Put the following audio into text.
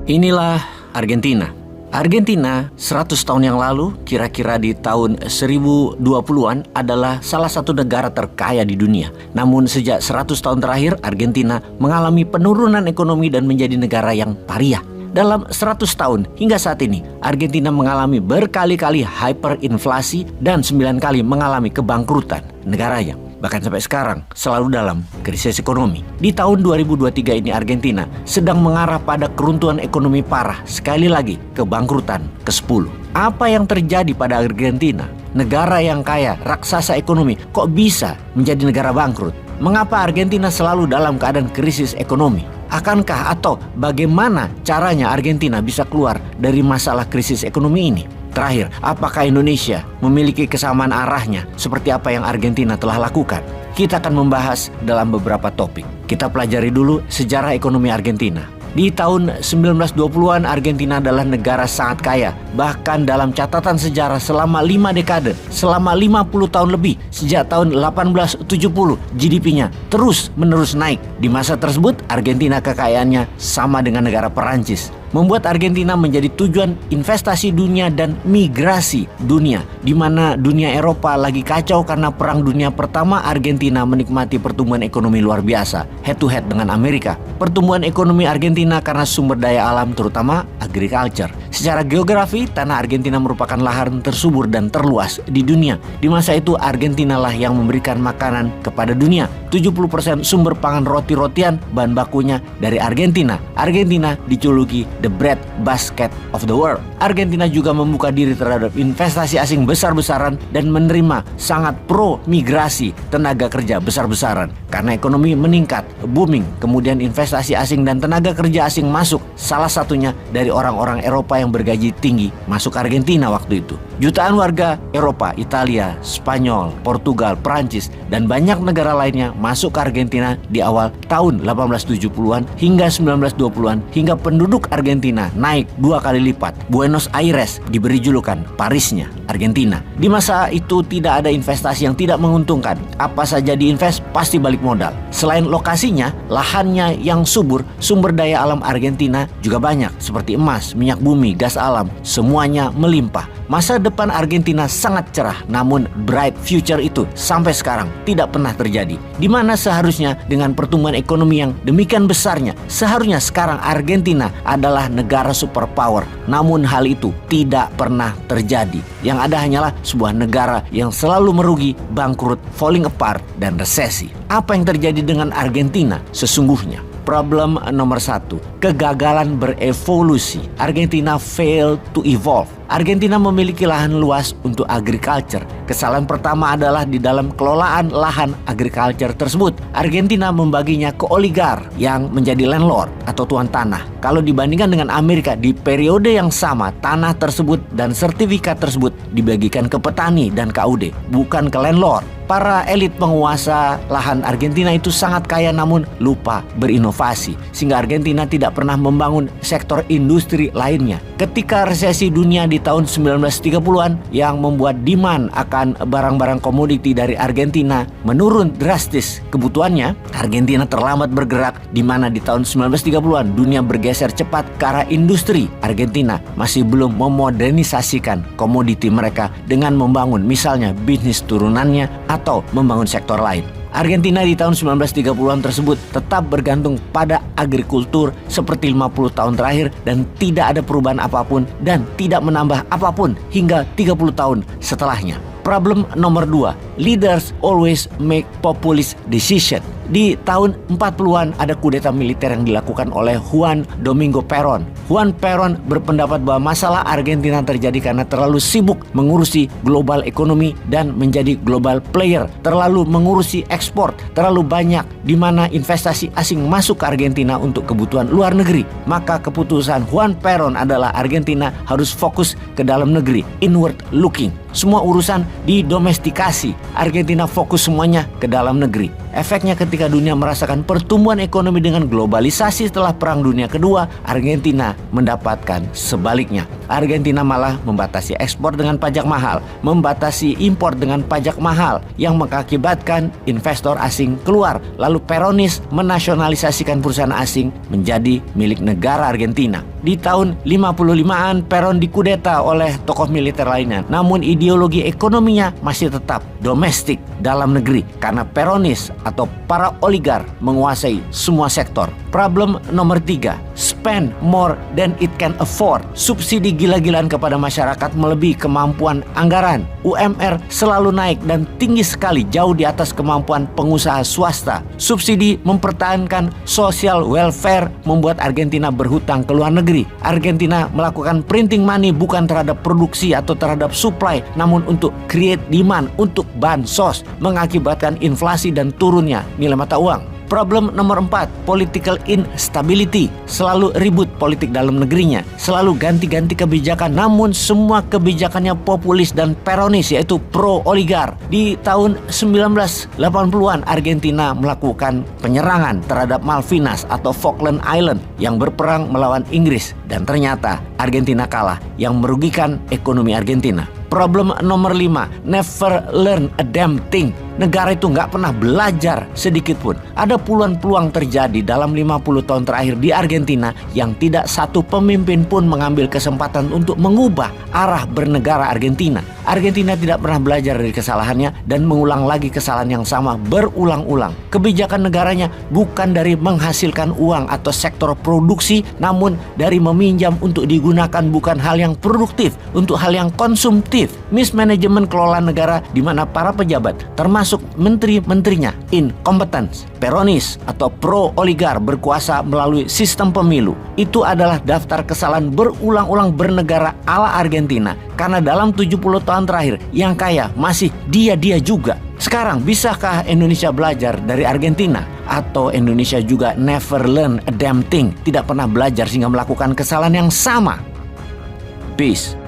Inilah Argentina. Argentina 100 tahun yang lalu, kira-kira di tahun 1020-an, adalah salah satu negara terkaya di dunia. Namun sejak 100 tahun terakhir, Argentina mengalami penurunan ekonomi dan menjadi negara yang pariah. Dalam 100 tahun hingga saat ini, Argentina mengalami berkali-kali hyperinflasi dan 9 kali mengalami kebangkrutan negaranya. Bahkan sampai sekarang selalu dalam krisis ekonomi. Di tahun 2023 ini Argentina sedang mengarah pada keruntuhan ekonomi parah. Sekali lagi kebangkrutan ke-10. Apa yang terjadi pada Argentina? Negara yang kaya, raksasa ekonomi, kok bisa menjadi negara bangkrut? Mengapa Argentina selalu dalam keadaan krisis ekonomi? Akankah atau bagaimana caranya Argentina bisa keluar dari masalah krisis ekonomi ini? Terakhir, apakah Indonesia memiliki kesamaan arahnya seperti apa yang Argentina telah lakukan? Kita akan membahas dalam beberapa topik. Kita pelajari dulu sejarah ekonomi Argentina. Di tahun 1920-an, Argentina adalah negara sangat kaya. Bahkan dalam catatan sejarah selama 5 dekade, selama 50 tahun lebih, sejak tahun 1870, GDP-nya terus-menerus naik. Di masa tersebut, Argentina kekayaannya sama dengan negara Perancis, membuat Argentina menjadi tujuan investasi dunia dan migrasi dunia. Di mana dunia Eropa lagi kacau karena Perang Dunia Pertama, Argentina menikmati pertumbuhan ekonomi luar biasa, head to head dengan Amerika. Pertumbuhan ekonomi Argentina karena sumber daya alam, terutama agriculture. Secara geografi, tanah Argentina merupakan lahan tersubur dan terluas di dunia. Di masa itu, Argentina lah yang memberikan makanan kepada dunia. 70% sumber pangan roti-rotian bahan bakunya dari Argentina. Argentina dijuluki the bread basket of the world. Argentina juga membuka diri terhadap investasi asing besar-besaran dan menerima sangat pro migrasi tenaga kerja besar-besaran. Karena ekonomi meningkat, booming, kemudian investasi asing dan tenaga kerja asing masuk. Salah satunya dari orang-orang Eropa yang bergaji tinggi masuk Argentina waktu itu. Jutaan warga Eropa, Italia, Spanyol, Portugal, Prancis, dan banyak negara lainnya masuk ke Argentina di awal tahun 1870-an hingga 1920-an, hingga penduduk Argentina naik 2 kali lipat. Buenos Aires diberi julukan Parisnya Argentina. Di masa itu tidak ada investasi yang tidak menguntungkan. Apa saja diinvest pasti balik modal. Selain lokasinya, lahannya yang subur, sumber daya alam Argentina juga banyak, seperti emas, minyak bumi, gas alam, semuanya melimpah. Masa depan Argentina sangat cerah, namun bright future itu sampai sekarang tidak pernah terjadi. Di mana seharusnya dengan pertumbuhan ekonomi yang demikian besarnya, seharusnya sekarang Argentina adalah negara superpower. Namun hal itu tidak pernah terjadi. Yang ada hanyalah sebuah negara yang selalu merugi, bangkrut, falling apart, dan resesi. Apa yang terjadi dengan Argentina sesungguhnya? Problem nomor 1, kegagalan berevolusi. Argentina failed to evolve. Argentina memiliki lahan luas untuk agriculture. Kesalahan pertama adalah di dalam kelolaan lahan agriculture tersebut. Argentina membaginya ke oligar yang menjadi landlord atau tuan tanah. Kalau dibandingkan dengan Amerika, di periode yang sama, tanah tersebut dan sertifikat tersebut dibagikan ke petani dan KUD, bukan ke landlord. Para elit penguasa lahan Argentina itu sangat kaya namun lupa berinovasi, sehingga Argentina tidak pernah membangun sektor industri lainnya. Ketika resesi dunia di tahun 1930-an yang membuat demand akan barang-barang komoditi dari Argentina menurun drastis kebutuhannya, Argentina terlambat bergerak, di mana di tahun 1930-an dunia bergeser cepat ke arah industri. Argentina masih belum memodernisasikan komoditi mereka dengan membangun misalnya bisnis turunannya atau membangun sektor lain. Argentina di tahun 1930-an tersebut tetap bergantung pada agrikultur seperti 50 tahun terakhir dan tidak ada perubahan apapun dan tidak menambah apapun hingga 30 tahun setelahnya. Problem nomor 2, leaders always make populist decision. Di tahun 40-an ada kudeta militer yang dilakukan oleh Juan Domingo Perón. Juan Perón berpendapat bahwa masalah Argentina terjadi karena terlalu sibuk mengurusi global ekonomi dan menjadi global player, terlalu mengurusi ekspor, terlalu banyak di mana investasi asing masuk ke Argentina untuk kebutuhan luar negeri. Maka keputusan Juan Perón adalah Argentina harus fokus ke dalam negeri, inward looking. Semua urusan didomestikasi. Argentina fokus semuanya ke dalam negeri. Efeknya ketika dunia merasakan pertumbuhan ekonomi dengan globalisasi setelah Perang Dunia Kedua, Argentina mendapatkan sebaliknya. Argentina malah membatasi ekspor dengan pajak mahal, membatasi impor dengan pajak mahal yang mengakibatkan investor asing keluar. Lalu Peronis menasionalisasikan perusahaan asing menjadi milik negara Argentina. Di tahun 55-an Peron dikudeta oleh tokoh militer lainnya. Namun ideologi ekonominya masih tetap domestik, dalam negeri, karena Peronis atau para oligar menguasai semua sektor. Problem nomor 3, spend more than it can afford. Subsidi gila-gilaan kepada masyarakat melebihi kemampuan anggaran. UMR selalu naik dan tinggi sekali, jauh di atas kemampuan pengusaha swasta. Subsidi mempertahankan social welfare membuat Argentina berhutang ke luar negeri. Argentina melakukan printing money bukan terhadap produksi atau terhadap supply, namun untuk create demand, untuk bansos, mengakibatkan inflasi dan turunnya nilai mata uang. Problem nomor 4, political instability. Selalu ribut politik dalam negerinya, selalu ganti-ganti kebijakan, namun semua kebijakannya populis dan Peronis, yaitu pro-oligar. Di tahun 1980-an Argentina melakukan penyerangan terhadap Malvinas atau Falkland Island yang berperang melawan Inggris, dan ternyata Argentina kalah yang merugikan ekonomi Argentina. Problem nomor 5, never learn a damn thing. Negara itu nggak pernah belajar sedikit pun. Ada puluhan peluang terjadi dalam 50 tahun terakhir di Argentina yang tidak satu pemimpin pun mengambil kesempatan untuk mengubah arah bernegara Argentina. Argentina tidak pernah belajar dari kesalahannya dan mengulang lagi kesalahan yang sama berulang-ulang. Kebijakan negaranya bukan dari menghasilkan uang atau sektor produksi, namun dari meminjam untuk digunakan bukan hal yang produktif, untuk hal yang konsumtif. Mismanajemen kelola negara di mana para pejabat, termasuk menteri-menterinya, incompetence. Peronis atau pro-oligar berkuasa melalui sistem pemilu. Itu adalah daftar kesalahan berulang-ulang bernegara ala Argentina. Karena dalam 70 tahun terakhir yang kaya masih dia juga. Sekarang bisakah Indonesia belajar dari Argentina? Atau Indonesia juga never learn a damn thing, tidak pernah belajar sehingga melakukan kesalahan yang sama? Peace.